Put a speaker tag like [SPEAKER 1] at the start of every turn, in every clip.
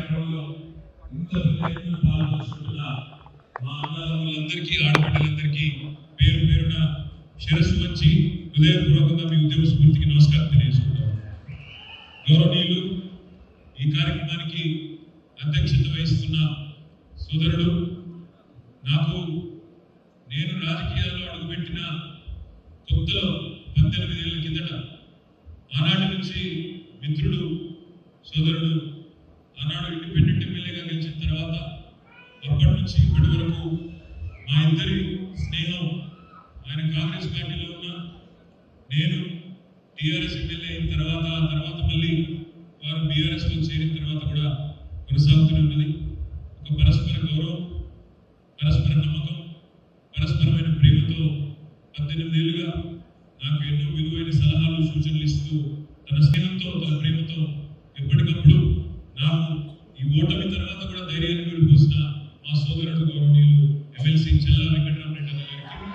[SPEAKER 1] కార్యక్రమంలో ఇంత పెద్ద పాల్గొంటున్న మా అన్నదమ్ములందరికీ ఆడబిడ్డలందరికీ పేరు పేరున శిరస్సు వచ్చి హృదయపూర్వకంగా మీ ఉద్యమ స్ఫూర్తికి నమస్కారం తెలియజేసుకుంటాం. గౌరవనీయులు ఈ కార్యక్రమానికి అధ్యక్షత వహిస్తున్న సోదరుడు, నేను రాజకీయాల్లో అడుగుపెట్టిన కొత్తలో 18 ఏళ్ల కిందట ఆనాటి నుంచి మిత్రుడు, సోదరుడు, ఆనాడు ఇండిపెండెంట్ ఎమ్మెల్యేగా గెలిచిన తర్వాత అప్పటి నుంచి ఇప్పటి వరకు మా ఇద్దరి స్నేహం, ఆయన కాంగ్రెస్ పార్టీలో ఉన్న, నేను టీఆర్ఎస్ ఎమ్మెల్యే అయిన తర్వాత మళ్ళీ వారు బీఆర్ఎస్లో చేరిన తర్వాత కూడా కొనసాగుతూనే ఉన్నది. ఒక పరస్పర గౌరవం, పరస్పర నమ్మకం, పరస్పరమైన ప్రేమతో 18 ఏళ్ళుగా నాకు ఎన్నో విలువైన సలహాలు, సూచనలు ఇస్తూ తన స్నేహంతో, తన ప్రేమతో ఎప్పటికప్పుడు నాకు ఈ ఓటమి తర్వాత కూడా ధైర్యాన్ని నిలుపుసిన మా సోదరుడు గౌరవనీయులు ఎమ్మెల్సీ చెల్లా వెంకటరామరెడ్డి గారికి,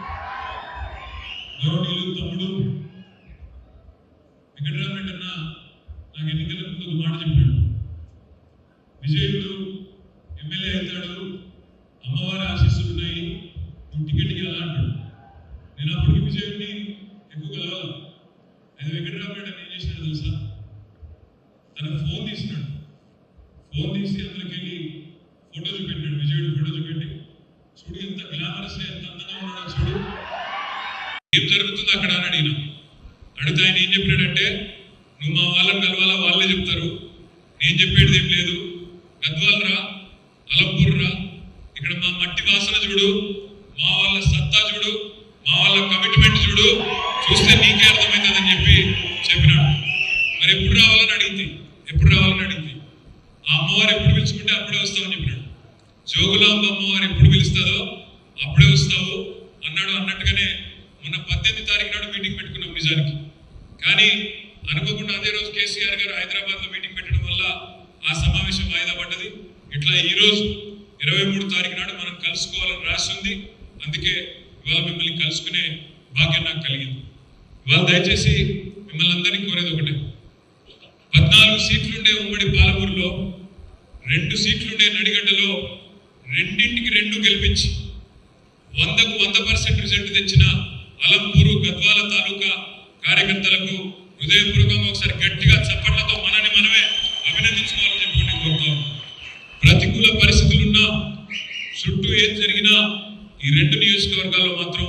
[SPEAKER 1] గౌరవనీయులు తమ్ముడు వెంకటరామరెడ్డి అన్న నాకు ఎన్నికల ముందు ఒక మాట చెప్పాడు. విజయుడు ఎమ్మెల్యే అవుతాడు, అమ్మవారి ఆశీస్సులు ఉన్నాయి, నువ్వు టికెట్కి ఎలా అంటాడు. నేను అప్పటికి విజయుడిని ఎక్కువ కలవాలి. అయితే వెంకటరామరెడ్డి అని ఏం చేసినాడు తెలుసా, తన ఫోన్ తీసినాడు, ఫోన్ తీసి అందులోకి వెళ్ళి ఫోటో చూపెట్టాడు, విజయుడు ఫోటో చూపెట్టి, చూడు ఎంత గ్లామరస్, ఎంత అందంగా ఉన్నాడో చూడు, ఏం జరుగుతుంది అక్కడ అని అడిగిన. అడిగితే ఆయన ఏం చెప్పాడంటే, నువ్వు మా వాళ్ళని కలవాలా, వాళ్ళే చెప్తారు, నేను చెప్పేది ఏం లేదు, గద్వాల్ రా, అలంపూర్ రా, ఇక్కడ మా మట్టి వాసన చూడు, మా వాళ్ళ సత్తా చూడు, మా వాళ్ళ కమిట్మెంట్ చూడు, చూస్తే నీకే అర్థమవుతుందని చెప్పినాడు. మరి ఎప్పుడు రావాలని అడిగింది, ఆ అమ్మవారు ఎప్పుడు పిలుచుకుంటే అప్పుడే వస్తావని చెప్పినాడు. జోగులాంబ అమ్మవారు ఎప్పుడు పిలుస్తుందో అప్పుడే వస్తావు అన్నాడు. అన్నట్టుగానే మొన్న 18 తారీఖు నాడు మీటింగ్ పెట్టుకున్నాం నిజానికి. కానీ అనుకోకుండా అదే రోజు కేసీఆర్ గారు హైదరాబాద్లో మీటింగ్ పెట్టడం వల్ల ఆ సమావేశం వాయిదా పడ్డది. ఇట్లా ఈ రోజు 23 తారీఖు నాడు మనం కలుసుకోవాలని రాసి ఉంది. అందుకే ఇవాళ మిమ్మల్ని కలుసుకునే భాగ్యం నాకు కలిగింది. ఇవాళ దయచేసి మిమ్మల్ని అందరినీ కోరేది ఒకటే, 14 సీట్లుండే ఉమ్మడి పాలమూరులో, 2 సీట్లుండే నడిగడ్డలో 2ంటికి 2 గెలిపించి 100కు 100% రిజల్ట్ తెచ్చిన అలంపూరు, గద్వాల తాలూకా కార్యకర్తలకు హృదయపూర్వకంగా ఒకసారి గట్టిగా చప్పట్లతో మనమే అభినందించుకోవాలని చెప్పి కోరుతాం. ప్రతికూల పరిస్థితులున్నా, చుట్టూ ఏం జరిగినా ఈ 2 నియోజకవర్గాల్లో మాత్రం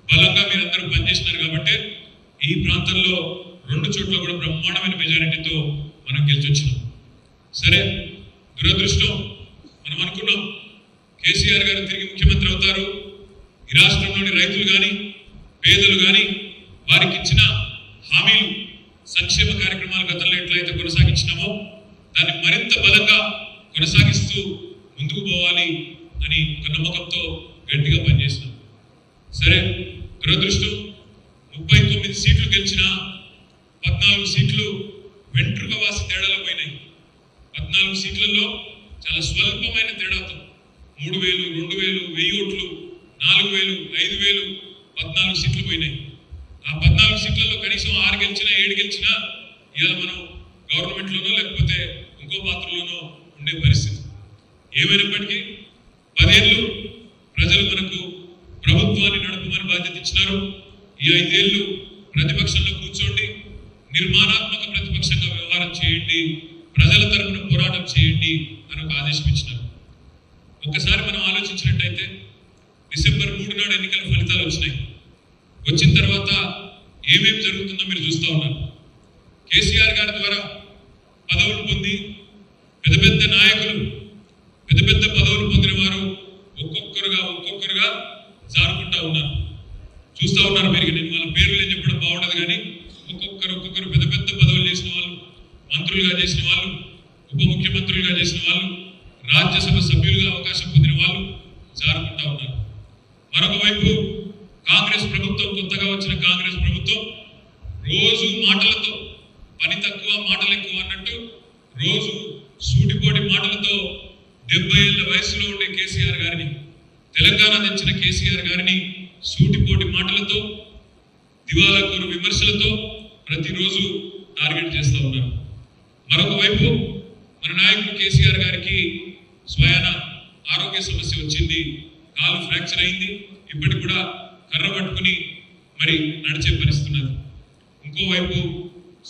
[SPEAKER 1] బలంగా మీరందరూ పనిచేస్తున్నారు కాబట్టి ఈ ప్రాంతంలో 2 చోట్ల కూడా బ్రహ్మాండమైన మెజారిటీతో మనం గెలిచొచ్చినాం. సరే, దురదృష్టం, మనం అనుకున్నాం కేసీఆర్ గారు తిరిగి ముఖ్యమంత్రి అవుతారు, ఈ రాష్ట్రంలోని రైతులు కానీ, పేదలు కానీ వారికి ఇచ్చిన హామీలు, సంక్షేమ కార్యక్రమాలు గతంలో ఎట్లయితే కొనసాగించినామో దాన్ని మరింత బలంగా కొనసాగిస్తూ ముందుకు పోవాలి అని ఒక నమ్మకంతో గట్టిగా పనిచేసినాం. సరే, దురదృష్టం, 39 సీట్లు గెలిచిన 14 సీట్లు వెంట్రుక వాసి తేడాలో పోయినాయి. 14 సీట్లలో చాలా స్వల్పమైన తేడాతో 3000, 2000, 1000 ఓట్లు, 4000, 5000, 14 సీట్లు పోయినాయి. ఆ 14 సీట్లలో కనీసం 6 గెలిచినా 7 గెలిచినా ఇవాళ మనం గవర్నమెంట్లోనో లేకపోతే ఇంకో పాత్రలోనో ఉండే పరిస్థితి. ఏమైనప్పటికీ 10 ఏళ్ళు ప్రజలు మనకు ప్రభుత్వాన్ని నడపమని బాధ్యత ఇచ్చినారు. ఈ 5 ఏళ్ళు ప్రతిపక్షంలో కూర్చోండి, నిర్మాణాత్మక ప్రతిపక్షంగా వ్యవహారం చేయండి, ప్రజల తరపున పోరాటం చేయండి అని ఒక ఆదేశం ఇచ్చినారు. ఒక్కసారి మనం ఆలోచించినట్టయితే డిసెంబర్ 3 నాడు ఎన్నికల ఫలితాలు వచ్చినాయి. వచ్చిన తర్వాత ఏమేమి జరుగుతుందో మీరు చూస్తూ ఉన్నారు. కేసీఆర్ గారి ద్వారా పదవులు పొంది పెద్ద నాయకులు, పెద్ద పదవులు పొందిన వారు ఒక్కొక్కరుగా జారుకుంటా ఉన్నారు. చూస్తూ ఉన్నారు మీరు. నేను వాళ్ళ పేర్లు చెప్పడం బాగుండదు, కానీ ఒక్కొక్కరు పెద్ద పదవులు చేసిన వాళ్ళు, మంత్రులుగా చేసిన వాళ్ళు, ఉప ముఖ్యమంత్రులుగా చేసిన వాళ్ళు, రాజ్యసభ సభ్యులుగా అవకాశం పొందిన వాళ్ళు జారుకుంటా ఉన్నారు. మరొక వైపు కాంగ్రెస్ ప్రభుత్వం, కొత్తగా వచ్చిన కాంగ్రెస్ ప్రభుత్వం రోజు మాటలతో, పని తక్కువ మాటలు ఎక్కువ అన్నట్టు రోజు సూటిపోటి మాటలతో 70 ఏళ్ల వయసులో ఉండే కేసీఆర్ గారిని, తెలంగాణ తెచ్చిన కేసీఆర్ గారిని సూటిపోటి మాటలతో, దివాలాకోరు విమర్శలతో ప్రతిరోజు టార్గెట్ చేస్తూ ఉన్నారు. మరొక వైపు మన నాయకుడు కేసీఆర్ గారికి స్వయాన ఆరోగ్య సమస్య వచ్చింది, కాలు ఫ్రాక్చర్ అయింది, ఇప్పటికి కూడా కర్ర పట్టుకుని మరి నడిచే పరిస్థితి ఉన్నది. ఇంకోవైపు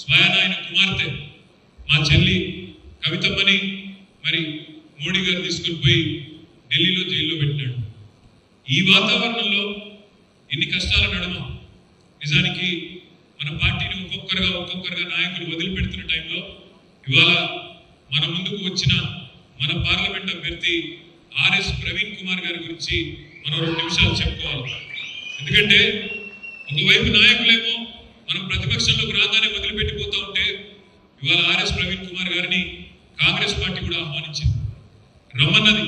[SPEAKER 1] స్వయాన ఆయన కుమార్తె మా చెల్లి కవితమ్మని మరి మోడీ గారు తీసుకుని పోయి ఢిల్లీలో జైల్లో పెట్టినాడు. ఈ వాతావరణంలో ఎన్ని కష్టాల నడుమ నిజానికి మన పార్టీని ఒక్కొక్కరుగా నాయకులు వదిలిపెడుతున్న టైంలో ఇవాళ మన ముందుకు వచ్చిన మన పార్లమెంట్ అభ్యర్థి ఆర్ఎస్ ప్రవీణ్ కుమార్ గారి గురించి మనం 2 నిమిషాలు చెప్పుకోవాలి. ఎందుకంటే ఒకవైపు నాయకులేమో మనం ప్రతిపక్షంలోకి రాగానే వదిలిపెట్టిపోతూ ఉంటే ఇవాళ ఆర్ఎస్ ప్రవీణ్ కుమార్ గారిని కాంగ్రెస్ పార్టీ కూడా ఆహ్వానించింది, రమ్మన్నది.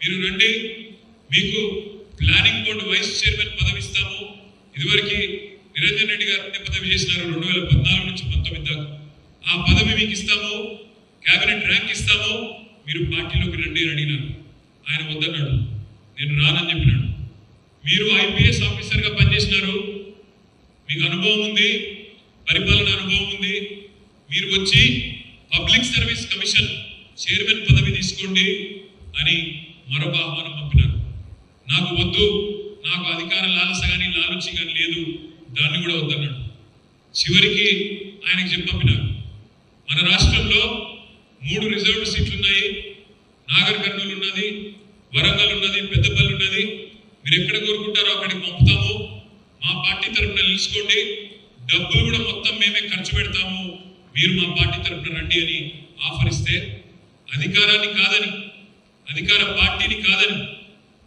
[SPEAKER 1] మీరు రండి, మీకు ప్లానింగ్ బోర్డు వైస్ చైర్మన్ పదవి ఇస్తాము. ఇదివరకు నిరంజన్ రెడ్డి గారు పదవి చేసినారు 2014 నుంచి 19 దాకా. ఆ పదవి మీకు ఇస్తాము, కేబినెట్ ర్యాంక్ ఇస్తాము, మీరు పార్టీలోకి రండి అని అడిగినారు. ఆయన వద్దన్నాడు, నేను రానని చెప్పినాడు. మీరు ఐపీఎస్ ఆఫీసర్గా పనిచేసినారు, మీకు అనుభవం ఉంది, పరిపాలన అనుభవం ఉంది, మీరు వచ్చి పబ్లిక్ సర్వీస్ కమిషన్ చైర్మన్ పదవి తీసుకోండి అని మరొక ఆహ్వానం పంపినారు. నాకు వద్దు, నాకు అధికార లాలస కానీ లాలుచి కానీ లేదు, దాన్ని కూడా వద్దన్నాడు. చివరికి ఆయనకు చెప్పి పంపినారు. మన రాష్ట్రంలో 3 రిజర్వ్డ్ సీట్లు ఉన్నాయి, నాగర్ కర్నూలు ఉన్నది, వరంగల్ ఉన్నది, పెద్దపల్లి ఉన్నది. మీరు ఎక్కడ కోరుకుంటారో అక్కడికి పంపుతాము, మా పార్టీ తరఫున నిలుచుకోండి, డబ్బులు కూడా మొత్తం మేమే ఖర్చు పెడతాము, మీరు మా పార్టీ తరఫున రండి అని ఆఫర్ ఇస్తే అధికారాన్ని కాదని, అధికార పార్టీని కాదని,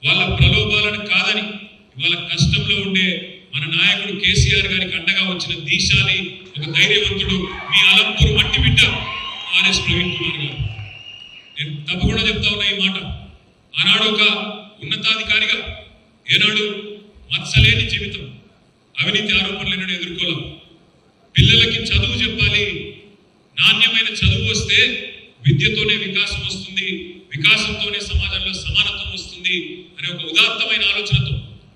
[SPEAKER 1] వాళ్ళ ప్రలోభాలను కాదని ఇవాళ కష్టంలో ఉండే మన నాయకుడు కేసీఆర్ గారికి అండగా వచ్చిన దీశాలి ఒక ధైర్యవంతుడు మీ అలంపూర్ మట్టి బిడ్డ ఆర్ఎస్ ప్రవీణ్ కుమార్ గారు. నేను తప్పకుండా చెప్తా ఉన్నా ఈ మాట. ఆనాడు ఒక ఉన్నతాధికారిగా ఏనాడు మత్సలేని జీవితం, అవినీతి ఆరోపణలను ఎదుర్కోలేం. పిల్లలకి చదువు చెప్పాలి, నాణ్యమైన చదువు వస్తే విద్యతోనే వికాసం వస్తుంది, వికాసంతోనే సమాజంలో సమానత్వం వస్తుంది అనే ఒక ఉదాత్తమైన ఆలోచనతో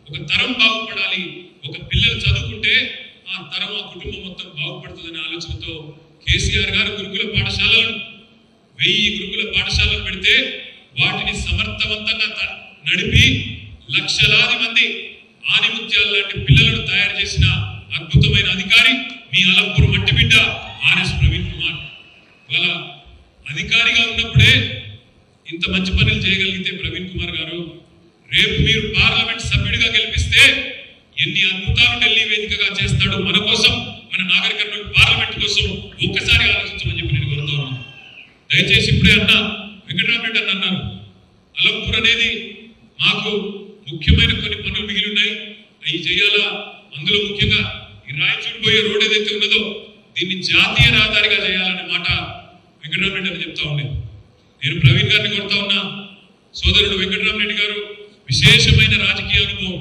[SPEAKER 1] ఒక తరం బాగుపడాలి, ఒక పిల్లలు చదువుకుంటే ఆ తరం ఆ కుటుంబం మొత్తం బాగుపడుతుందనే ఆలోచనతో కేసీఆర్ గారు గురుకుల పాఠశాలను 1000 గురుకుల పాఠశాలను పెడితే వాటిని సమర్థవంతంగా నడిపి లక్షలాది మంది ఆనిముత్యాల లాంటి పిల్లలను తయారు చేసిన అద్భుతమైన అధికారి మీ అలంపూర్ మట్టి బిడ్డ ఆర్ఎస్ ప్రవీణ్ కుమార్. ఇవాళ అధికారిగా ఉన్నప్పుడే ఇంత మంచి పనులు చేయగలిగితే ప్రవీణ్ కుమార్ గారు, రేపు మీరు పార్లమెంట్ సభ్యుడిగా గెలిపిస్తే ఎన్ని అద్భుతాలు ఢిల్లీ వేదికగా చేస్తాడు మన కోసం, మన నాగర్ కర్నూలు పార్లమెంట్ కోసం ఒక్కసారి ఆలోచించమని చెప్పి నేను కోరుతా ఉన్నాను. దయచేసి ఇప్పుడే వెంకటరామరెడ్డి అన్నారు, అలంపూర్ అనేది మాకు ముఖ్యమైన కొన్ని పనులు మిగిలి ఉన్నాయి, అవి చేయాలా. అందులో ముఖ్యంగా ఈ రాయచూరు పోయే రోడ్ ఏదైతే ఉన్నదో దీన్ని జాతీయ రహదారిగా చేయాలనే మాట వెంకటరామరెడ్డి అని చెప్తా ఉండేది. నేను ప్రవీణ్ గారిని కోరుతా ఉన్నా, సోదరుడు వెంకటరామరెడ్డి గారు విశేషమైన రాజకీయ అనుభవం,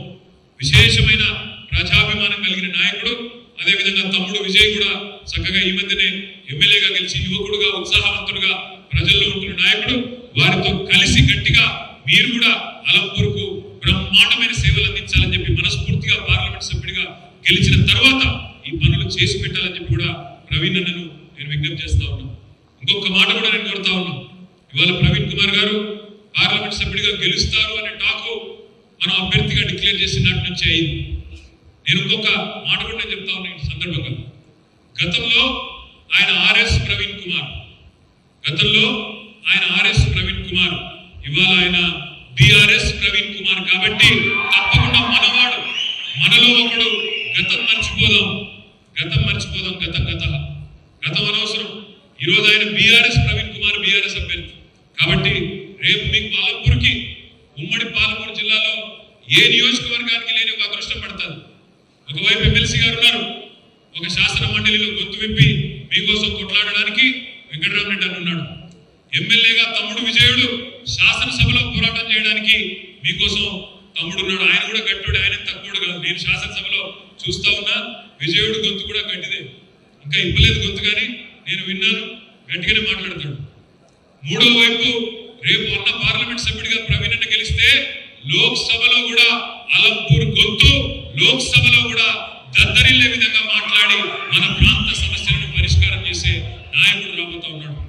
[SPEAKER 1] విశేషమైన ప్రజాభిమానం కలిగిన నాయకుడు. అదేవిధంగా తమ్ముడు విజయ్ కూడా చక్కగా ఈ మధ్యనే ఎమ్మెల్యేగా గెలిచి యువకుడుగా ఉత్సాహవంతుడుగా ప్రజల్లో ఉంటున్న నాయకుడు. వారితో కలిసి గట్టిగా మీరు కూడా అలంపూర్కు బ్రహ్మాండమైన సేవలు అందించాలని చెప్పి మనస్ఫూర్తిగా పార్లమెంట్ సభ్యుడిగా గెలిచిన తర్వాత ఈ పనులు చేసి పెట్టాలని చెప్పి కూడా ప్రవీణ్ అన్నను నేను విజ్ఞప్తి చేస్తా ఉన్నాను. ఇంకొక మాట కూడా నేను కోరుతా ఉన్నాను. ఇవాళ ప్రవీణ్ కుమార్ గారు పార్లమెంట్ సభ్యుడిగా గెలుస్తారు అనే టాకు మనం అభ్యర్థిగా డిక్లేర్ చేసినట్టు నుంచి అయింది. నేను ఇంకొక మాట కూడా నేను చెప్తా ఉన్నాను ఈ సందర్భంగా. గతంలో ఆయన ఆర్ఎస్ ప్రవీణ్ కుమార్, ఇవాళ ఆయన బిఆర్ఎస్ ప్రవీణ్ కుమార్. కాబట్టి తప్పకుండా మనవాడు, మనలో ఒకడు. గతం మర్చిపోదాం, గతం అనవసరం. ఈరోజు ఆయన బిఆర్ఎస్ ప్రవీణ్ కుమార్, బిఆర్ఎస్ అభ్యర్థి. కాబట్టి రేపు మీకు పాలమూరుకి, ఉమ్మడి పాలమూరు జిల్లాలో ఏ నియోజకవర్గానికి లేని ఒక అదృష్టం పడుతుంది. ఒకవైపు ఎమ్మెల్సీ గారు ఉన్నారు, ఒక శాసన మండలిలో గొంతు విప్పి మీకోసం కొట్లాడడానికి వెంకటరామరెడ్డి అని ఉన్నాడు. ఎమ్మెల్యేగా తమ్ముడు విజయుడు శాసనసభలో పోరాటం చేయడానికి మీకోసం తమ్ముడు ఉన్నాడు. ఆయన కూడా గట్టుడు, ఆయన తక్కువడు కాదు. నేను శాసనసభలో చూస్తా ఉన్నా, విజయుడు గొంతు కూడా గట్టిదే, ఇంకా ఇవ్వలేదు గొంతు, కానీ నేను విన్నాను, గట్టిగానే మాట్లాడతాడు. మూడో వైపు రేపు అన్న పార్లమెంట్ సభ్యుడిగా ప్రవీణ్ అన్న గెలిస్తే లోక్సభలో కూడా అలంపూర్ గొంతు, లోక్సభలో కూడా దద్దరిల్లే విధంగా మాట్లాడి మన ప్రాంత సమస్యలను పరిష్కారం చేసే నాయకుడు రాబోతా ఉన్నాడు.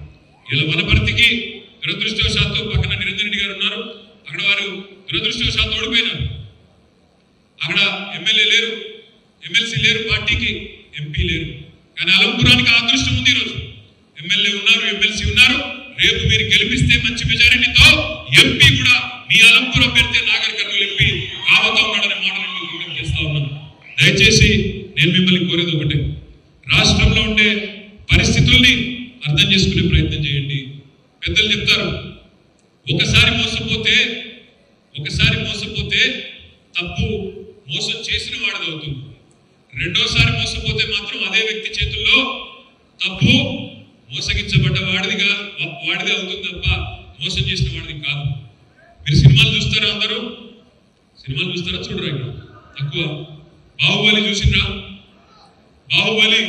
[SPEAKER 1] ఇలా వనపర్తి పార్టీకి దురదృష్టవశాత్తు పక్కన నిరంజన్ రెడ్డి గారు ఉన్నారు, అక్కడ వారు దురదృష్టవశాత్తు ఓడిపోయినారు. అక్కడ ఎమ్మెల్యే లేరు, ఎమ్మెల్సీ లేరు, పార్టీకి ఎంపీ లేరు. కానీ అలంపురానికి ఆ అదృష్టం ఉంది. ఈరోజు ఎమ్మెల్యే ఉన్నారు, ఎమ్మెల్సీ ఉన్నారు. రేపు మీరు గెలిపిస్తే మంచి మెజారిటీతో ఎంపీ కూడా మీ అలంపురం పెడితే నాగర్ కర్నూలు ఎంపీ కాబోతా ఉన్నాడనే మాటలు మీకు విజ్ఞప్తి చేస్తా ఉన్నాను. దయచేసి నేను మిమ్మల్ని కోరేది ఒకటే, రాష్ట్రంలో ఉండే పరిస్థితుల్ని అర్థం చేసుకునే ప్రయత్నం చేయండి. పెద్దలు చెప్తారు, ఒకసారి మోసపోతే తప్పు మోసం చేసిన వాడిది అవుతుంది. రెండోసారి మోసపోతే మాత్రం అదే వ్యక్తి చేతుల్లో తప్పు మోసగించబడ్డ వాడిదే అవుతుంది తప్ప మోసం చేసిన వాడిది కాదు. మీరు సినిమాలు చూస్తారా? అందరూ సినిమాలు చూస్తారా? చూడరా? ఇక్కడ తక్కువ. బాహుబలి చూసిండ్రా? బాహుబలి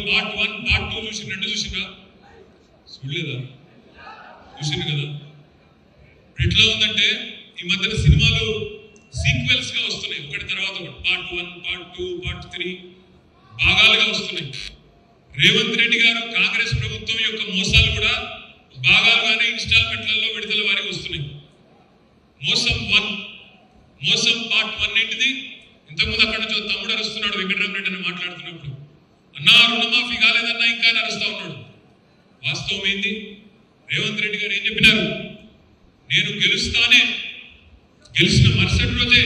[SPEAKER 1] పార్ట్ 1 పార్ట్ 2 చూసిండ్రా? చూసిండ్రా? చూడలేదా? చూసిండ్రు కదా. ఎట్లా ఉందంటే ఈ మధ్యన సినిమాలు సీక్వెల్స్ గా వస్తున్నాయి, ఒకటి తర్వాత ఒకటి, పార్ట్ 1 పార్ట్ 2 పార్ట్ 3 భాగాలుగా వస్తున్నాయి. రేవంత్ రెడ్డి గారు కాంగ్రెస్ ప్రభుత్వం యొక్క మోసాలు కూడా భాగాలుగానే ఇన్స్టాల్మెంట్లలో విడుదల వారికి వస్తున్నాయి. మోసం పార్ట్ 1 ఏంటిది? ఇంతకుముందు అక్కడ నుంచి తమ్ముడు అరుస్తున్నాడు, వెంకటరామరెడ్డి అని మాట్లాడుతున్నప్పుడు, అన్నా రుణమాఫీ కాలేదన్నా ఇంకా అరుస్తా ఉన్నాడు. వాస్తవం ఏంది? రేవంత్ రెడ్డి గారు ఏం చెప్పినారు? నేను గెలిచిన మరుసటి రోజే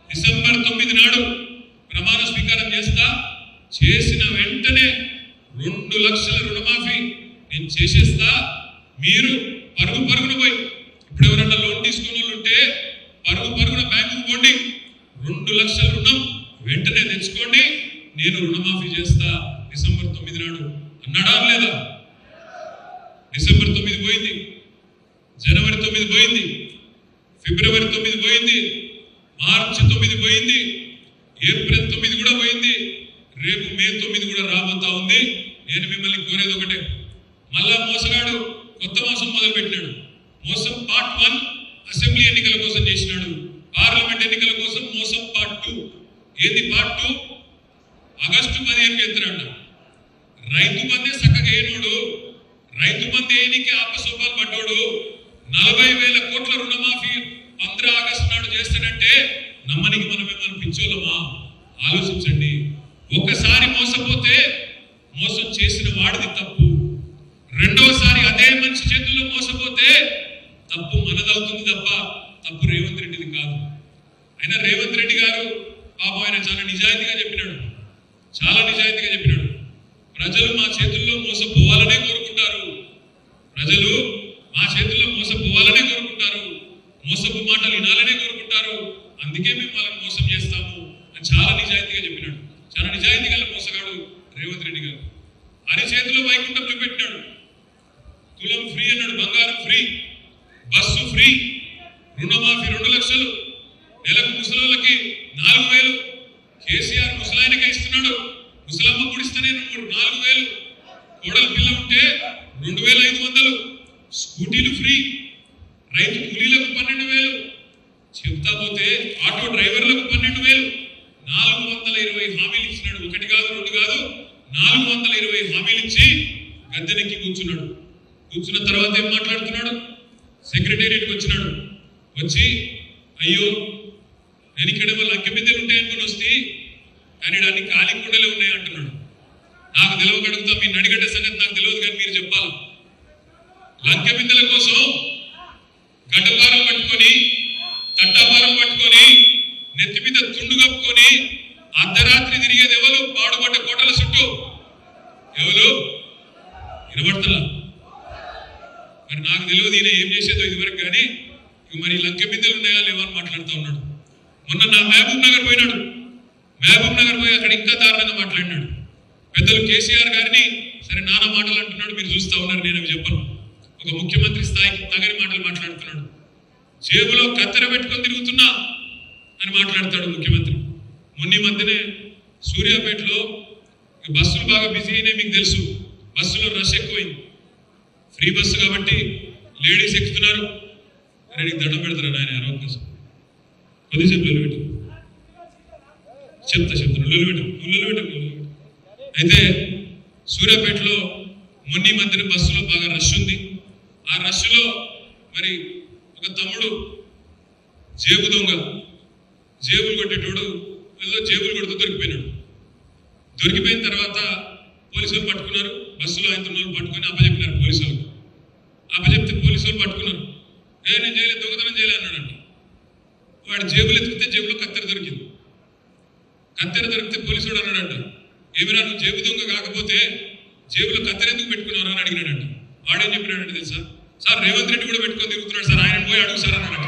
[SPEAKER 1] డిసెంబర్ 9 నాడు ప్రమాణ స్వీకారం చేసిన వెంటనే 2 లక్షల రుణమాఫీ నేను చేసేస్తా. మీరు పరుగున పోయి, ఇప్పుడు ఎవరన్నా లోన్ తీసుకున్న వాళ్ళు ఉంటే పరుగున బ్యాంకుకు పోండి, 2 లక్షల రుణం వెంటనే తెచ్చుకోండి, నేను రుణమాఫీ చేస్తా డిసెంబర్ 9 నాడు అన్నాడా లేదా? డిసెంబర్ 9 పోయింది, జనవరి 9 పోయింది, ఫిబ్రవరి 9 పోయింది, మార్చి 9 పోయింది, ఏప్రిల్ 9 కూడా పోయింది, రేపు మే 9 కూడా రాబోతా ఉంది. నేను మిమ్మల్ని కోరేది ఒకటే, మళ్ళా మోసగాడు కొత్త మోసం మొదలు పెట్టినాడు. మోసం పార్ట్ 1 అసెంబ్లీ ఎన్నికల కోసం చేసినాడు, పార్లమెంట్ ఎన్నికల కోసం మోసం పార్ట్ 2. ఏంది పార్ట్ 2? ఆగస్టు 15 ఎత్తురాడు. రైతు బందే చక్కగా ఏనోడు, రైతు బందే ఏనికి ఆపసోపాలు పడ్డాడు, 40,000 కోట్ల రుణమాఫీ 15 ఆగస్టు నాడు చేస్తాడంటే నమ్మనికి మనమేమన్నా పిచ్చోళ్ళమా? ఆలోచించండి. ఒక్కసారి మోసపోతే మోసం చేసిన వాడిది తప్పు, రెండోసారి అదే మనిషి చేతుల్లో మోసపోతే తప్పు మనదవుతుంది తప్ప తప్పు రేవంత్ రెడ్డిది కాదు. అయినా రేవంత్ రెడ్డి గారు పాపం ఆయన చాలా నిజాయితీగా చెప్పినాడు, ప్రజలు మా చేతుల్లో మోసపోవాలనే కోరుకుంటారు, మోసపు మాటలు వినాలనే కోరుకుంటారు, అందుకే మేము వాళ్ళని మోసం చేస్తాము అని చాలా నిజాయితీగా చెప్పినాడు. చాలా నిజాయితీ గల మోసగాడు రేవంత్ రెడ్డి గారు. అరిచేతిలో వైకుంఠం చూపెట్టినాడు. తులం ఫ్రీ అన్నాడు, బంగారం ఫ్రీ, బస్సు ఫ్రీ, రుణమాఫీ 2 లక్షలు, నెలకు ముసలోళ్ళకి 4,000, కేసీఆర్ ముసలాయనకే ఇస్తున్నాడు, ముసలమ్మ గుడిస్తేనే 4,000, కోడల పిల్ల ఉంటే 2,500, స్కూటీలు ఫ్రీ, రైతు కూలీలకు 12,000, చెప్తా పోతే ఆటో డ్రైవర్లకు 12,000, 420 హామీలు ఇచ్చినాడు. 1 కాదు 2 కాదు, 420 హామీలు ఇచ్చి గద్దెనెక్కి కూర్చున్నాడు. కూర్చున్న తర్వాత ఏం మాట్లాడుతున్నాడు? సెక్రటేరియట్కి వచ్చినాడు. వచ్చి అయ్యో నేను ఇక్కడ లంకె బిద్దెలు ఉంటాయనుకుని వస్తే కానీ అన్ని ఖాళీ కుండలే ఉన్నాయి అంటున్నాడు. నాకు తెలియకడుగుతా, మీ నడిగడ్డ సంగతి నాకు తెలియదు కానీ మీరు చెప్పాలి. లంకె బిద్దెల కోసం గడ్డపారం పట్టుకొని, తట్టాపారం పట్టుకొని, నెత్తి మీద తుండు కప్పుకొని అర్ధరాత్రి తిరిగేది ఎవరు? పాడుపడ్డ కోటల చుట్టూ ఎవరు? వినబడతలా? మరి నాకు తెలియదు ఈయన ఏం చేసేదో ఇదివరకు, కానీ మరి లంకె బిద్దెలు ఉన్నాయా లేవా అని మాట్లాడుతూ ఉన్నాడు. మొన్న నా మహబూబ్ నగర్ పోయినాడు. మహబూబ్ నగర్ పోయి అక్కడ ఇంకా దారుణంగా మాట్లాడినాడు. పెద్దలు కేసీఆర్ గారిని సరే నానా మాటలు అంటున్నాడు, మీరు చూస్తూ ఉన్నారు, నేను అవి చెప్పను. ఒక ముఖ్యమంత్రి స్థాయికి తగని మాటలు మాట్లాడుతున్నాడు. జేబులో కత్తెర పెట్టుకొని తిరుగుతున్నా అని మాట్లాడతాడు ముఖ్యమంత్రి. మొన్న మధ్యనే సూర్యాపేటలో బస్సులు బాగా బిజీ అయినాయి, మీకు తెలుసు, బస్సులో రష్ ఎక్కువైంది. ఫ్రీ బస్సు కాబట్టి లేడీస్ ఎక్కుతున్నారు. అరే నీకు దండం పెడతారు ఆయన అవకాశం కొద్దిసేపు లొలిపెట్టు, చెప్తాను లొలిపెట్టు. అయితే సూర్యాపేటలో మొన్న మధ్యన బస్సులో బాగా రష్ ఉంది. ఆ రష్లో మరి ఒక తమ్ముడు జేబు దొంగ, జేబులు కొట్టేటోడు ఏదో జేబులు కొడుతూ దొరికిపోయినాడు. దొరికిపోయిన తర్వాత పోలీసులు పట్టుకున్నారు. బస్సులో ఆయన పట్టుకొని అప్పచెప్పినారు పోలీసులకు. అప్పచెప్తే పోలీసులు పట్టుకున్నారు. నేను చేయలేదు, దొంగతనం చేయలే అన్నాడంట. వాడు జేబులు ఎత్తుకితే జేబులో కత్తెర దొరికింది. కత్తెర దొరికితే పోలీసుడు అన్నాడంట, ఏమిరా నువ్వు జేబు దొంగ కాకపోతే జేబులో కత్తెర ఎందుకు పెట్టుకున్నావు అని అడిగినాడంట. వాడేం చెప్పినాడంటే తెలుసా, సార్ రేవంత్ రెడ్డి కూడా పెట్టుకొని తిరుగుతున్నాడు సార్, ఆయన పోయి అడుగు సార్ అన్నాడంట.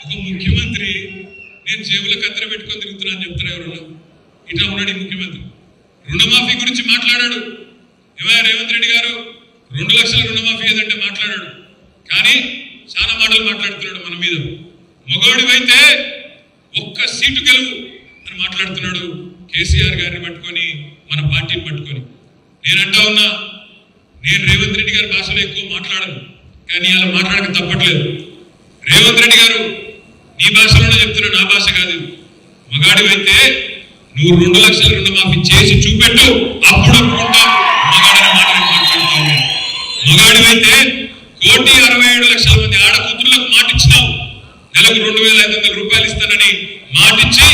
[SPEAKER 1] ఒక ముఖ్యమంత్రి నేను జేబులో కత్తెర పెట్టుకొని తిరుగుతున్నా అని చెప్తారా ఎవరన్నా? ఇట్లా ఉన్నాడు ఈ ముఖ్యమంత్రి. రుణమాఫీ గురించి మాట్లాడాడు. ఏమైనా రేవంత్ రెడ్డి గారు 2 లక్షల రుణమాఫీ ఏదంటే మాట్లాడాడు. కానీ చాలా మాటలు మాట్లాడుతున్నాడు మన మీద. మగవాడివైతే ఒక్క సీటు గెలువు అని మాట్లాడుతున్నాడు కేసీఆర్ గారిని పట్టుకొని, మన పార్టీని పట్టుకొని. నేనంటా ఉన్నా, నేను రేవంత్ రెడ్డి గారి భాషలో ఎక్కువ మాట్లాడను, కానీ అలా మాట్లాడక తప్పట్లేదు. రేవంత్ రెడ్డి గారు నీ భాషలోనే చెప్తున్నా, నా భాష కాదు. మగాడివైతే నువ్వు 2 లక్షల రుణమాఫీ చేసి చూపెట్టు, అప్పుడు మగాడని మాటలు మాట్లాడుతావు. మగాడివైతే 1,67,00,000 మంది ఆడకూతుర్లకు మాటిచ్చినావు. నెలకు 2,500 రూపాయలు ఇస్తానని మాటిచ్చి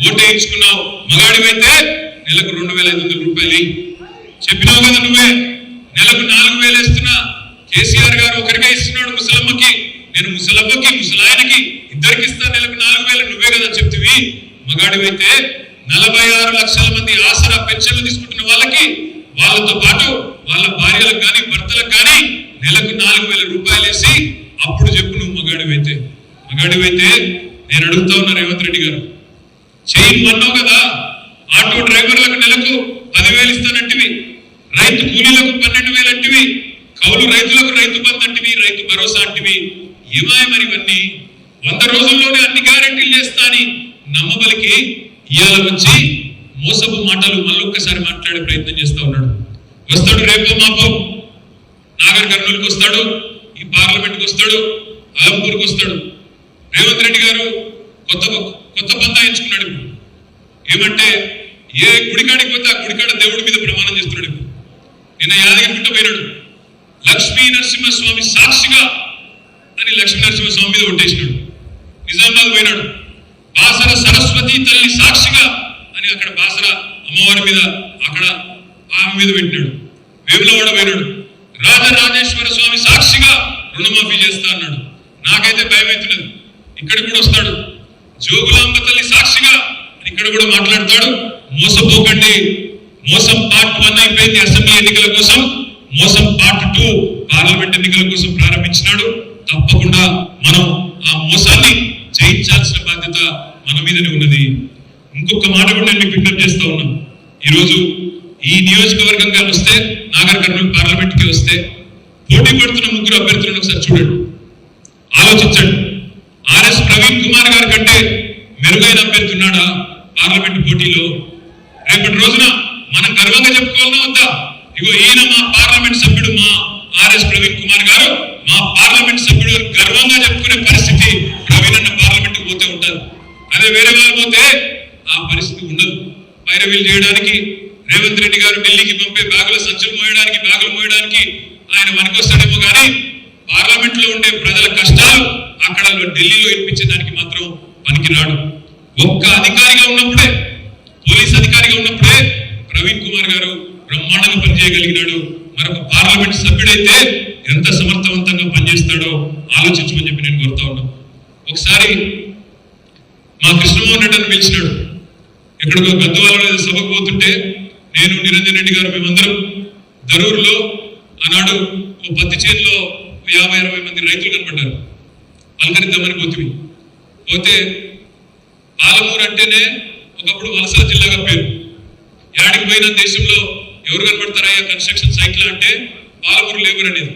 [SPEAKER 1] ఓటేయించుకున్నావు. మగాడివైతే నెలకు 2,500 రూపాయలు చెప్పినావు కదా నువ్వే. నెలకు 4,000 ఇస్తున్నా. కేసీఆర్ గారు ఒకరికే ఇస్తున్నాడు ముసలమ్మకి, నేను ముసలమ్మకి ముసలాయనకి ఇద్దరికి ఇస్తా, నెలకు 4,000 నువ్వే కదా చెప్తివి. మగాడివైతే 46 లక్షల మంది ఆసరా పెన్షన్లు తీసుకుంటున్న వాళ్ళకి, వాళ్ళతో పాటు వాళ్ళ భార్యలకు కానీ భర్తలకు కానీ నెలకు 4,000 రూపాయలు వేసి అప్పుడు చెప్పు నువ్వు మగాడివైతే. మగాడివైతే నేను అడుగుతా ఉన్నా రేవంత్ రెడ్డి గారు, చేయమన్నావు కదా. ఆటో డ్రైవర్లకు నెలకు 10,000 ఇస్తానంటివి, రైతు కూలీలకు 12,000 అంటివి, కౌలు రైతులకు రైతు బంధు అంటివి, రైతు భరోసా అంటివి. ఏమాయ మరి ఇవన్నీ 100 రోజుల్లోనే అన్ని గ్యారెంటీలు చేస్తా అని నమ్మబలికి ఇవాళ వచ్చి మోసపు మాటలు మళ్ళొక్కసారి మాట్లాడే ప్రయత్నం చేస్తా ఉన్నాడు. వస్తాడు రేపో మాపో నాగర్ కర్నూలుకి వస్తాడు, ఈ పార్లమెంట్కి వస్తాడు, అలంపూర్కి వస్తాడు. రేవంత్ రెడ్డి గారు కొత్త పంతా ఎంచుకున్నాడు. ఏమంటే ఏ గుడికాడికి పోతే ఆ గుడికాడ దేవుడి మీద ప్రమాణం చేస్తున్నాడు. నిన్న యాదగిరిగుట్ట పోయినాడు, లక్ష్మీ నరసింహస్వామి సాక్షిగా అని లక్ష్మీ నరసింహస్వామి మీద ఒట్టేసినాడు. నిజామాబాద్ పోయినాడు, బాసర సరస్వతి తల్లి సాక్షిగా అని అక్కడ బాసర అమ్మవారి మీద అక్కడ ఆమె మీద పెట్టినాడు. వేములవాడ పోయినాడు, రాజరాజేశ్వర స్వామి సాక్షిగా రుణమాఫీ చేస్తా అన్నాడు. నాకైతే భయం అవుతున్నది. ఇక్కడికి కూడా వస్తాడు, జోగులాంబ తల్లి సాక్షిగా ఇక్కడ కూడా మాట్లాడతాడు. మోసపోకండి, మోసం పార్ట్ 1 అయిపోయింది అసెంబ్లీ ఎన్నికల కోసం, మోసం పార్ట్ 2 పార్లమెంట్ ఎన్నికల కోసం ప్రారంభించినాడు. తప్పకుండా మనం ఆ మోసాన్ని జయించాల్సిన బాధ్యత మన మీదనే ఉన్నది. ఇంకొక మాట కూడా నేను మీకు విజ్ఞప్తి చేస్తా ఉన్నాను. ఈరోజు ఈ నియోజకవర్గంగా వస్తే, నాగర్ కర్నూలు పార్లమెంట్ కి వస్తే పోటీ పడుతున్న 3 అభ్యర్థులను ఒకసారి చూడండి, ఆలోచించండి. ఆర్ఎస్ ప్రవీణ్ కుమార్ గారి కంటే మెరుగైన అభ్యర్థి ఉన్నాడా పార్లమెంట్ పోటీలో? రేపటి రోజున మనం గర్వంగా చెప్పుకోవాలన్నా వద్దా? ఇగో ఈయన మా పార్లమెంట్ సభ్యుడు, మా ఆర్ఎస్ ప్రవీణ్ కుమార్ గారు మా పార్లమెంట్ సభ్యుడు గర్వంగా చెప్పుకునే పరిస్థితి ప్రవీణ్ అన్న పార్లమెంట్ పోతే ఉంటుంది. అదే వేరే వాళ్ళు పోతే ఆ పరిస్థితి ఉండదు. పైరవీలు చేయడానికి రేవంత్ రెడ్డి గారు ఢిల్లీకి పంపే బ్యాగుల సంచులు మోయడానికి ఆయన వనికొస్తాడేమో కానీ పార్లమెంట్ లో ఉండే ప్రజల కష్టాలు అక్కడ ఢిల్లీలో వినిపించడానికి మాత్రం పనికిరాడు. ఒక్క అధికారిగా ఉన్నప్పుడే, పోలీస్ అధికారిగా ఉన్నప్పుడే ప్రవీణ్ కుమార్ గారు బ్రహ్మాండంగా పనిచేయగలిగినాడు. మరొక పార్లమెంట్ సభ్యుడైతే ఎంత సమర్థవంతంగా పనిచేస్తాడో ఆలోచించమని చెప్పి నేను కోరుతా ఉన్నాను. ఒకసారి మా కృష్ణమోహన్ రెడ్డి అని పిలిచినాడు. ఎక్కడికో గద్వాలలో సభకు పోతుంటే నేను, నిరంజన్ రెడ్డి గారు, మేమందరం దరూరులో ఆనాడు ఓ పత్తి చేనులో 50-60 మంది రైతులు కనపడ్డారు. పలకరిద్దామని పోతే పాలమూరు అంటేనే ఒకప్పుడు వలసల జిల్లాగా పేరు. యాడికి పోయిన దేశంలో ఎవరు కనపడతారయ్యా కన్స్ట్రక్షన్ సైట్లో అంటే పాలమూరు లేబర్ అనేది.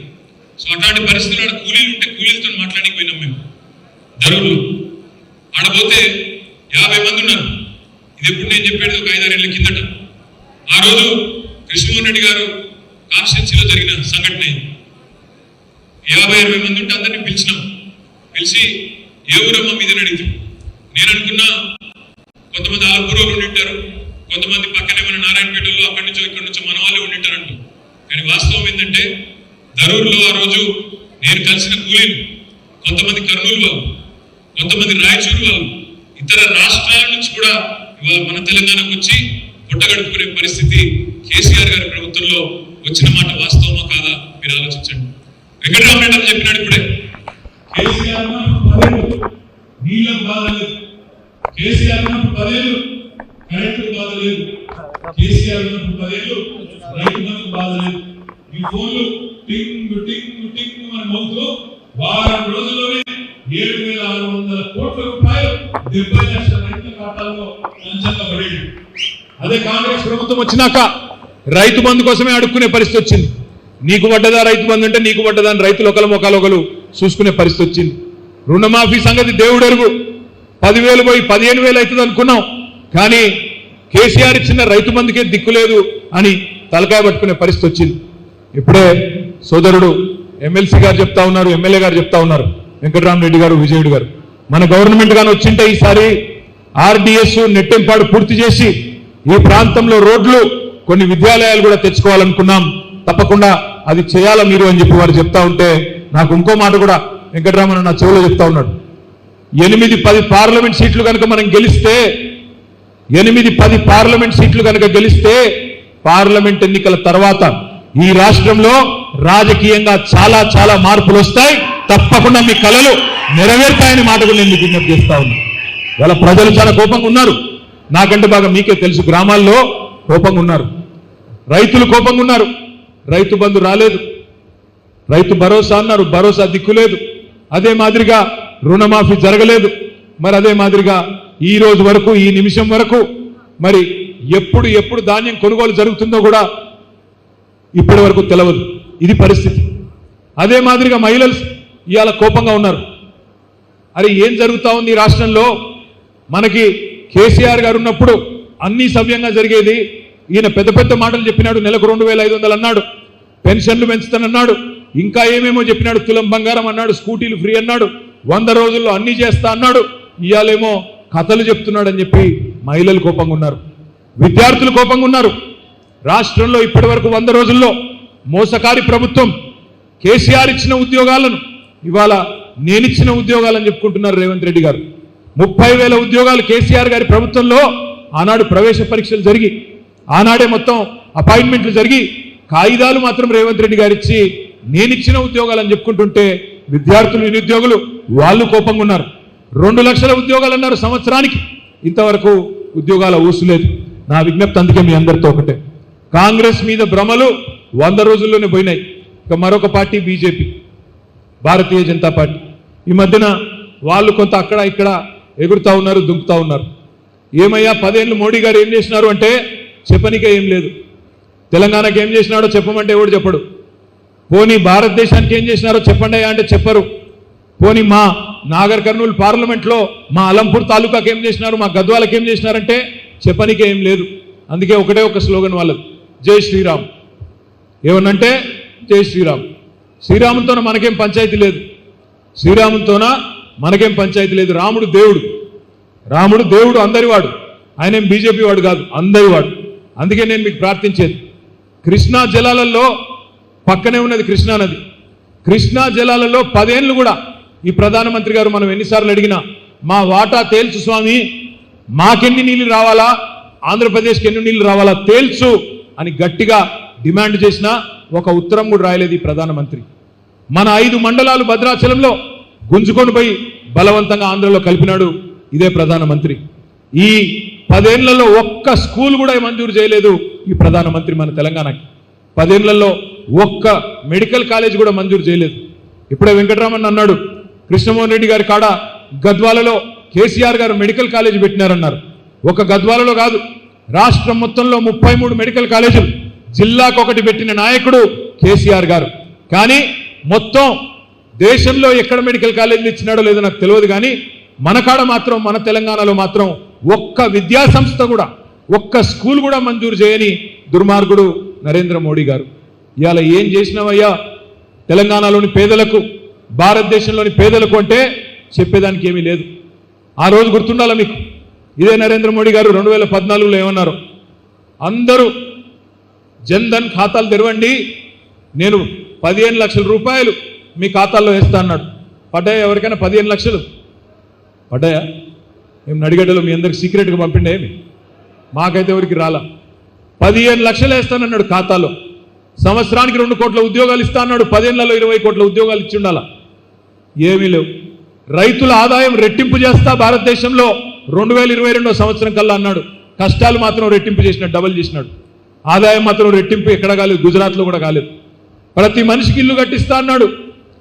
[SPEAKER 1] సో అట్లాంటి పరిస్థితులు కూలీలు ఉంటే కూలీలతో మాట్లాడికి పోయినాం మేము దరూరులో. ఆడపోతే 50 మంది ఉన్నారు. ఇది ఎప్పుడు నేను చెప్పేది ఒక 5-6 ఏళ్ల కిందట. ఆ రోజు కృష్ణమోహన్ రెడ్డి గారు కాన్స్టిట్యున్సీలో జరిగిన సంఘటన. 50-60 మంది ఉంటే అందరినీ పిలిచినాం. పిలిచి ఏ ఊరమ్మ మీద అడిగితే నేను అనుకున్నా కొంతమంది ఆలపూర్వలు ఉంటారు, కొంతమంది పక్కనే మన నారాయణపేటలో అక్కడి నుంచో ఇక్కడి నుంచో మన వాళ్ళే ఉండింటారంటూ. కానీ వాస్తవం ఏంటంటే ధరూర్లో ఆ రోజు నేను కలిసిన కూలీలు కొంతమంది కర్నూలు వాళ్ళు, కొంతమంది రాయచూరు వాళ్ళు, ఇతర రాష్ట్రాల నుంచి కూడా ఇవాళ మన తెలంగాణకు వచ్చి పుట్టగడుపుకునే పరిస్థితి కేసీఆర్ గారి ప్రభుత్వంలో వచ్చిన మాట వాస్తవమా కాదా మీరు ఆలోచించండి. వెంకటరామరెడ్డి చెప్పినాడు ఇప్పుడే, కేసీఆర్ నీళ్ళకు బాధ లేదు, కేసీఆర్ 10 ఏళ్ళు కరెంటు బాధ లేదు, కేసీఆర్ 10 ఏళ్ళు రైతు బంధు బాధ లేదు. ఈ ఫోన్లు టింగ్ టింగ్ టింగ్ అని మోగుతూ వారం రోజుల్లోనే 7,600 కోట్ల రూపాయలు 70 లక్షల రైతుల ఖాతాల్లో లంచంగా పడేది. అదే కాంగ్రెస్ ప్రభుత్వం వచ్చినాక రైతు బంధు కోసమే అడుక్కునే పరిస్థితి వచ్చింది. నీకు పడ్డదా రైతు బంధు అంటే నీకు పడ్డదా అని రైతులు ఒకరు చూసుకునే పరిస్థితి వచ్చింది. రుణమాఫీ సంగతి దేవుడు ఎరుగు, 10,000 పోయి 15,000 అవుతుంది అనుకున్నాం. కానీ కేసీఆర్ ఇచ్చిన రైతు బంధుకే దిక్కులేదు అని తలకాయ పట్టుకునే పరిస్థితి వచ్చింది. ఇప్పుడే సోదరుడు ఎమ్మెల్సీ గారు చెప్తా ఉన్నారు, ఎమ్మెల్యే గారు చెప్తా ఉన్నారు, వెంకటరామరెడ్డి గారు, విజయుడు గారు, మన గవర్నమెంట్ గాని వచ్చింటే ఈసారి ఆర్డీఎస్ నెట్టెంపాడు పూర్తి చేసి ఈ ప్రాంతంలో రోడ్లు, కొన్ని విద్యాలయాలు కూడా తెచ్చుకోవాలనుకున్నాం. తప్పకుండా అది చేయాలా మీరు అని చెప్పి వారు చెప్తా ఉంటే నాకు ఇంకో మాట కూడా వెంకటరామన్ నా చెవులో చెప్తా ఉన్నాడు. 8-10 పార్లమెంట్ సీట్లు కనుక మనం గెలిస్తే, 8-10 పార్లమెంట్ సీట్లు కనుక గెలిస్తే పార్లమెంట్ ఎన్నికల తర్వాత ఈ రాష్ట్రంలో రాజకీయంగా చాలా చాలా మార్పులు వస్తాయి. తప్పకుండా మీ కలలు నెరవేరుతాయని మాట కూడా నేను విజ్ఞప్తి చేస్తా ఉన్నా. వాళ్ళ ప్రజలు చాలా కోపంగా ఉన్నారు, నాకంటే బాగా మీకే తెలుసు. గ్రామాల్లో కోపంగా ఉన్నారు, రైతులు కోపంగా ఉన్నారు. రైతు బంధు రాలేదు, రైతు భరోసా అన్నారు, భరోసా దిక్కులేదు. అదే మాదిరిగా రుణమాఫీ జరగలేదు. మరి అదే మాదిరిగా ఈ రోజు వరకు, ఈ నిమిషం వరకు మరి ఎప్పుడు ధాన్యం కొనుగోలు జరుగుతుందో కూడా ఇప్పటి వరకు తెలియదు. ఇది పరిస్థితి. అదే మాదిరిగా మహిళలు ఇవాళ కోపంగా ఉన్నారు. అరే ఏం జరుగుతా ఉంది ఈ రాష్ట్రంలో? మనకి కేసీఆర్ గారు ఉన్నప్పుడు అన్ని సవ్యంగా జరిగేది. ఈయన పెద్ద పెద్ద మాటలు చెప్పినాడు, నెలకు 2,500 అన్నాడు, పెన్షన్లు పెంచుతానన్నాడు, ఇంకా ఏమేమో చెప్పినాడు, తులం బంగారం అన్నాడు, స్కూటీలు ఫ్రీ అన్నాడు, 100 రోజుల్లో అన్ని చేస్తా అన్నాడు. ఇవాళేమో కథలు చెప్తున్నాడు అని చెప్పి మహిళలు కోపంగా ఉన్నారు, విద్యార్థులు కోపంగా ఉన్నారు. రాష్ట్రంలో ఇప్పటి వరకు 100 రోజుల్లో మోసకారి ప్రభుత్వం కేసీఆర్ ఇచ్చిన ఉద్యోగాలను ఇవాళ నేనిచ్చిన ఉద్యోగాలని చెప్పుకుంటున్నారు రేవంత్ రెడ్డి గారు. 30,000 ఉద్యోగాలు కేసీఆర్ గారి ప్రభుత్వంలో ఆనాడు ప్రవేశ పరీక్షలు జరిగి, ఆనాడే మొత్తం అపాయింట్మెంట్లు జరిగి, కాగితాలు మాత్రం రేవంత్ రెడ్డి గారు ఇచ్చి నేనిచ్చిన ఉద్యోగాలని చెప్పుకుంటుంటే విద్యార్థులు, నిరుద్యోగులు వాళ్ళు కోపంగా ఉన్నారు. 2 లక్షల ఉద్యోగాలు అన్నారు సంవత్సరానికి, ఇంతవరకు ఉద్యోగాల ఊసులేదు. నా విజ్ఞప్తి అందుకే మీ అందరితో ఒకటే, కాంగ్రెస్ మీద భ్రమలు 100 రోజుల్లోనే పోయినాయి. ఇక మరొక party BJP, Bharatiya Janata party. ఈ మధ్యన వాళ్ళు కొంత అక్కడ ఇక్కడ ఎగురుతా ఉన్నారు, దుంకుతా ఉన్నారు. ఏమయ్యా 10 ఏళ్ళు మోడీ గారు ఏం చేసినారు అంటే చెప్పనికే ఏం లేదు. తెలంగాణకి ఏం చేసినాడో చెప్పమంటే ఎవడు చెప్పడు. పోనీ భారతదేశానికి ఏం చేసినారో చెప్పండి అంటే చెప్పరు. పోనీ మా నాగర్ కర్నూలు పార్లమెంట్లో మా అలంపూర్ తాలూకాకి ఏం చేసినారు, మా గద్వాలకి ఏం చేసినారంటే చెప్పనికే ఏం లేదు. అందుకే ఒకటే ఒక స్లోగన్ వాళ్ళది, జై శ్రీరామ్. ఏమనంటే జై శ్రీరామ్. శ్రీరాముతోన మనకేం పంచాయతీ లేదు, శ్రీరాముతోన మనకేం పంచాయతీ లేదు. రాముడు దేవుడు, రాముడు దేవుడు, అందరివాడు. ఆయన ఏం బీజేపీ వాడు కాదు, అందరివాడు. అందుకే నేను మీకు ప్రార్థించేది, కృష్ణా జలాలలో పక్కనే ఉన్నది కృష్ణా నది, కృష్ణా జలాలలో 10 ఏళ్ళు కూడా ఈ ప్రధానమంత్రి గారు మనం ఎన్నిసార్లు అడిగినా మా వాటా తేల్చు స్వామి, మాకెన్ని నీళ్లు రావాలా, ఆంధ్రప్రదేశ్కి ఎన్ని నీళ్లు రావాలా తేల్చు అని గట్టిగా డిమాండ్ చేసినా ఒక ఉత్తరం కూడా రాయలేదు ఈ ప్రధానమంత్రి. మన 5 మండలాలు భద్రాచలంలో గుంజుకొని పోయి బలవంతంగా ఆంధ్రలో కలిపినాడు ఇదే ప్రధానమంత్రి. ఈ 10 ఏళ్లలో ఒక్క స్కూల్ కూడా మంజూరు చేయలేదు ఈ ప్రధానమంత్రి మన తెలంగాణకి. 10 ఏళ్లలో ఒక్క మెడికల్ కాలేజ్ కూడా మంజూరు చేయలేదు. ఇప్పుడే వెంకటరామన్ అన్నాడు, కృష్ణమోహన్ రెడ్డి గారి కాడ గద్వాలలో కేసీఆర్ గారు మెడికల్ కాలేజ్ పెట్టినారన్నారు. ఒక గద్వాలలో కాదు, రాష్ట్రం మొత్తంలో 33 మెడికల్ కాలేజీలు, జిల్లాకు ఒకటి పెట్టిన నాయకుడు కేసీఆర్ గారు. కానీ మొత్తం దేశంలో ఎక్కడ మెడికల్ కాలేజీలు ఇచ్చినాడో లేదో నాకు తెలియదు, కానీ మన కాడ మాత్రం, మన తెలంగాణలో మాత్రం ఒక్క విద్యా సంస్థ కూడా, ఒక్క స్కూల్ కూడా మంజూరు చేయని దుర్మార్గుడు నరేంద్ర మోడీ గారు. ఇవాళ ఏం చేసినావయ్యా తెలంగాణలోని పేదలకు, భారతదేశంలోని పేదలకు అంటే చెప్పేదానికి ఏమీ లేదు. ఆ రోజు గుర్తుండాలా మీకు, ఇదే నరేంద్ర మోడీ గారు 2014లో ఏమన్నారు,
[SPEAKER 2] అందరూ జన్ధన్ ఖాతాలు తెరవండి, నేను 15 లక్షల రూపాయలు మీ ఖాతాల్లో వేస్తా అన్నాడు. పడ్డాయా ఎవరికైనా 15 లక్షలు పడ్డాయా? మేము నడిగడ్డలో మీ అందరికి సీక్రెట్గా పంపిండే ఏమి, మాకైతే ఎవరికి రాలా. 15 లక్షలు వేస్తానన్నాడు ఖాతాలో. సంవత్సరానికి 2 కోట్ల ఉద్యోగాలు ఇస్తా అన్నాడు. 10 ఏళ్లలో 20 కోట్ల ఉద్యోగాలు ఇచ్చి ఉండాలా. ఏమీ లేవు. రైతుల ఆదాయం రెట్టింపు చేస్తా భారతదేశంలో 2022 సంవత్సరం కల్లా అన్నాడు. కష్టాలు మాత్రం రెట్టింపు చేసినాడు, డబల్ చేసినాడు. ఆదాయం మాత్రం రెట్టింపు ఎక్కడ కాలేదు, గుజరాత్లో కూడా కాలేదు. ప్రతి మనిషికి ఇల్లు కట్టిస్తా అన్నాడు,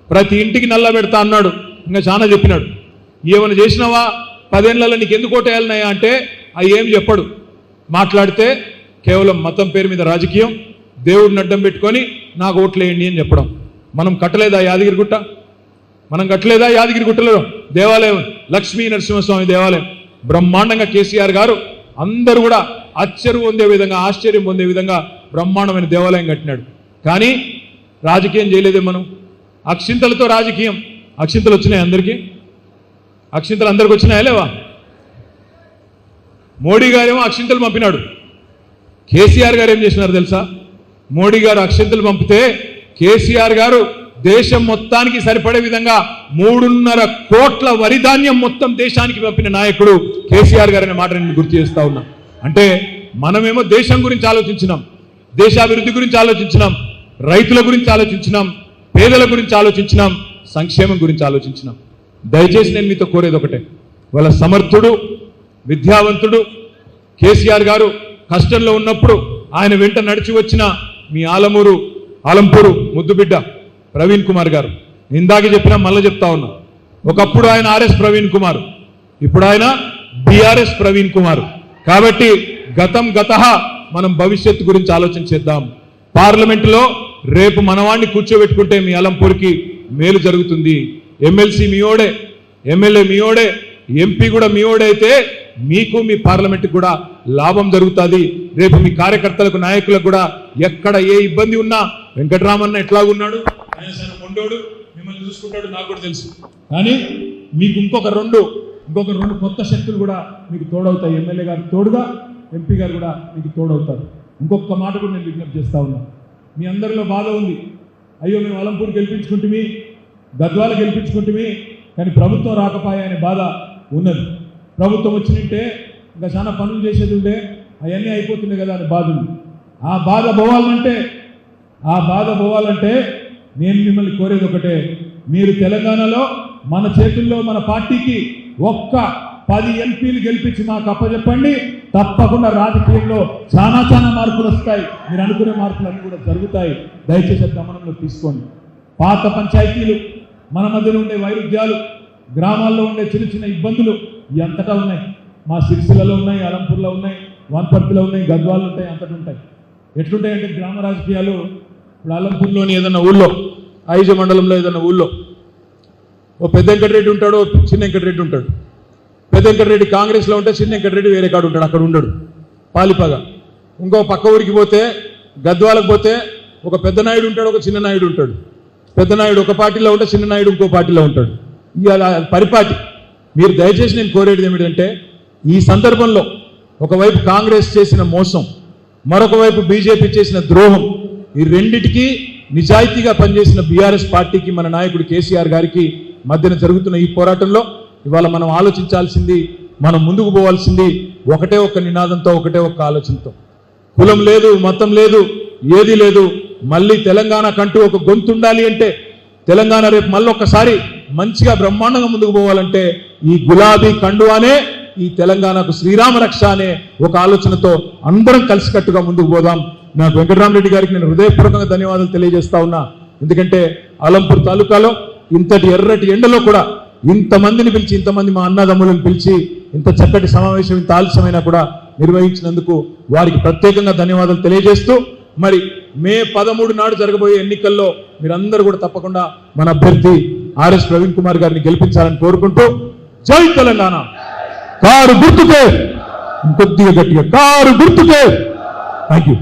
[SPEAKER 2] ప్రతి ఇంటికి నల్ల పెడతా అన్నాడు. ఇంకా చాలా చెప్పినాడు. ఏమైనా చేసినావా 10 ఏళ్లలో నీకు ఎందుకు ఓటేయాలన్నాయా అంటే అవి ఏం చెప్పడు. మాట్లాడితే కేవలం మతం పేరు మీద రాజకీయం, దేవుడిని అడ్డం పెట్టుకొని నాకు ఓట్లేయండి అని చెప్పడం. మనం కట్టలేదా యాదగిరిగుట్ట? మనం కట్టలేదా యాదగిరిగుట్టలో దేవాలయం? లక్ష్మీ నరసింహస్వామి దేవాలయం బ్రహ్మాండంగా కేసీఆర్ గారు అందరూ కూడా ఆశ్చర్యం పొందే విధంగా బ్రహ్మాండమైన దేవాలయం కట్టినాడు. కానీ రాజకీయం చేయలేదే మనం. అక్షింతలతో రాజకీయం. అక్షింతలు వచ్చినాయి అందరికీ? అక్షింతలు అందరికి వచ్చినాయా లేవా? మోడీ గారేమో అక్షింతలు పంపినాడు. కేసీఆర్ గారు ఏం చేసినారు తెలుసా? మోడీ గారు అక్షింతలు పంపితే కేసీఆర్ గారు దేశం మొత్తానికి సరిపడే విధంగా 3.5 కోట్ల వరి ధాన్యం మొత్తం దేశానికి పంపిన నాయకుడు కేసీఆర్ గారు అనే మాట నేను గుర్తు చేస్తా ఉన్నా. అంటే మనమేమో దేశం గురించి ఆలోచించినాం, దేశాభివృద్ధి గురించి ఆలోచించినాం, రైతుల గురించి ఆలోచించినాం, పేదల గురించి ఆలోచించినాం, సంక్షేమం గురించి ఆలోచించినాం. దయచేసి నేను మీతో కోరేది ఒకటే, వాళ్ళ సమర్థుడు విద్యావంతుడు కేసీఆర్ గారు కష్టంలో ఉన్నప్పుడు ఆయన వెంట నడిచి వచ్చిన మీ ఆలంపూరు ముద్దుబిడ్డ ప్రవీణ్ కుమార్ గారు, ఇందాక చెప్పినా మళ్ళీ చెప్తా ఉన్నా. ఒకప్పుడు ఆయన ఆర్ఎస్ ప్రవీణ్ కుమార్, ఇప్పుడు ఆయన బీఆర్ఎస్ ప్రవీణ్ కుమార్. కాబట్టి గతః మనం భవిష్యత్తు గురించి ఆలోచన చేద్దాం. పార్లమెంటులో రేపు మనవాణ్ణి కూర్చోబెట్టుకుంటే మీ అలంపూర్కి మేలు జరుగుతుంది. ఎమ్మెల్సీ మీయోడే, ఎమ్మెల్యే మీయోడే, ఎంపీ కూడా మీయోడే అయితే మీకు మీ పార్లమెంట్కి కూడా లాభం జరుగుతుంది. రేపు మీ కార్యకర్తలకు నాయకులకు కూడా ఎక్కడ ఏ ఇబ్బంది ఉన్నా వెంకటరామన్న ఎట్లాగున్నాడు, ఆయన మొండోడు, మిమ్మల్ని చూసుకుంటాడు, నాకు కూడా తెలుసు. కానీ మీకు ఇంకొక రెండు కొత్త శక్తులు కూడా మీకు తోడవుతాయి. ఎమ్మెల్యే గారు తోడుగా, ఎంపీ గారు కూడా మీకు తోడవుతారు. ఇంకొక మాట కూడా నేను విజ్ఞప్తి చేస్తా ఉన్నాను. మీ అందరిలో బాధ ఉంది, అయ్యో మేము అలంపూర్ గెలిపించుకుంటుమి, గద్వాల గెలిపించుకుంటుమి, కానీ ప్రభుత్వం రాకపోయా అనే బాధ ఉన్నది. ప్రభుత్వం వచ్చినట్టే ఇంకా చాలా పనులు చేసేది ఉండే, అవన్నీ అయిపోతుండే కదా అని బాధ ఉంది. ఆ బాధ పోవాలంటే నేను మిమ్మల్ని కోరేది ఒకటే, మీరు తెలంగాణలో మన చేతుల్లో మన పార్టీకి ఒక్క 10 ఎంపీలు గెలిపించి మాకు అప్పచెప్పండి. తప్పకుండా రాజకీయంలో చాలా మార్పులు వస్తాయి. మీరు అనుకునే మార్పులు అన్నీ కూడా జరుగుతాయి. దయచేసి గమనంలో తీసుకోండి. పాత పంచాయతీలు, మన మధ్యలో ఉండే వైరుధ్యాలు, గ్రామాల్లో ఉండే చిన్న ఇబ్బందులు ఎంతటా ఉన్నాయి. మా సిరిసిల్లలో ఉన్నాయి, అలంపూర్లో ఉన్నాయి, వనపర్తిలో ఉన్నాయి, గద్వాల్లో ఉంటాయి, అంతటా ఉంటాయి. ఎట్లుంటాయంటే గ్రామ రాజకీయాలు, ఇప్పుడు అలంపూర్లోని ఏదైనా ఊళ్ళో, ఐజ మండలంలో ఏదైనా ఊళ్ళో ఓ పెద్ద వెంకటరెడ్డి ఉంటాడు, చిన్న వెంకటరెడ్డి ఉంటాడు. పెద్ద వెంకటరెడ్డి కాంగ్రెస్లో ఉంటే చిన్న వెంకటరెడ్డి వేరే కాడు ఉంటాడు, అక్కడ ఉండడు, పాలిపగా. ఇంకో పక్క ఊరికి పోతే, గద్వాలకు పోతే ఒక పెద్ద నాయుడు ఉంటాడు, ఒక చిన్న నాయుడు ఉంటాడు. పెద్ద నాయుడు ఒక పార్టీలో ఉంటే చిన్న నాయుడు ఇంకో పార్టీలో ఉంటాడు. ఇక పరిపాటి. మీరు దయచేసి నేను కోరేది ఏమిటంటే, ఈ సందర్భంలో ఒకవైపు కాంగ్రెస్ చేసిన మోసం, మరొక వైపు బీజేపీ చేసిన ద్రోహం, ఈ రెండిటికి నిజాయితీగా పనిచేసిన బీఆర్ఎస్ పార్టీకి, మన నాయకుడు కేసీఆర్ గారికి మధ్యన జరుగుతున్న ఈ పోరాటంలో ఇవాళ మనం ఆలోచించాల్సింది, మనం ముందుకు పోవాల్సింది ఒకటే ఒక్క నినాదంతో, ఒకటే ఒక్క ఆలోచనతో. కులం లేదు, మతం లేదు, ఏది లేదు. మళ్ళీ తెలంగాణ కంటూ ఒక గొంతు ఉండాలి అంటే, తెలంగాణ రేపు మళ్ళీ ఒక్కసారి మంచిగా బ్రహ్మాండంగా ముందుకు పోవాలంటే ఈ గులాబీ కండువానే ఈ తెలంగాణకు శ్రీరామ రక్ష అనే ఒక ఆలోచనతో అందరం కలిసికట్టుగా ముందుకు పోదాం. నాకు వెంకటరామరెడ్డి గారికి నేను హృదయపూర్వకంగా ధన్యవాదాలు తెలియజేస్తా ఉన్నా. ఎందుకంటే అలంపూర్ తాలూకాలో ఇంతటి ఎర్రటి ఎండలో కూడా ఇంతమందిని పిలిచి, ఇంతమంది మా అన్నదమ్ములను పిలిచి ఇంత చక్కటి సమావేశం ఇంత ఆలస్యమైనా కూడా నిర్వహించినందుకు వారికి ప్రత్యేకంగా ధన్యవాదాలు తెలియజేస్తూ, మరి మే 13 నాడు జరగబోయే ఎన్నికల్లో మీరందరూ కూడా తప్పకుండా మన అభ్యర్థి ఆర్ఎస్ ప్రవీణ్ కుమార్ గారిని గెలిపించాలని కోరుకుంటూ, జై తెలంగాణ. కారు గుర్తుకే, ఇంకొద్దిగా గట్టిగా, కారు గుర్తుకే. Thank you.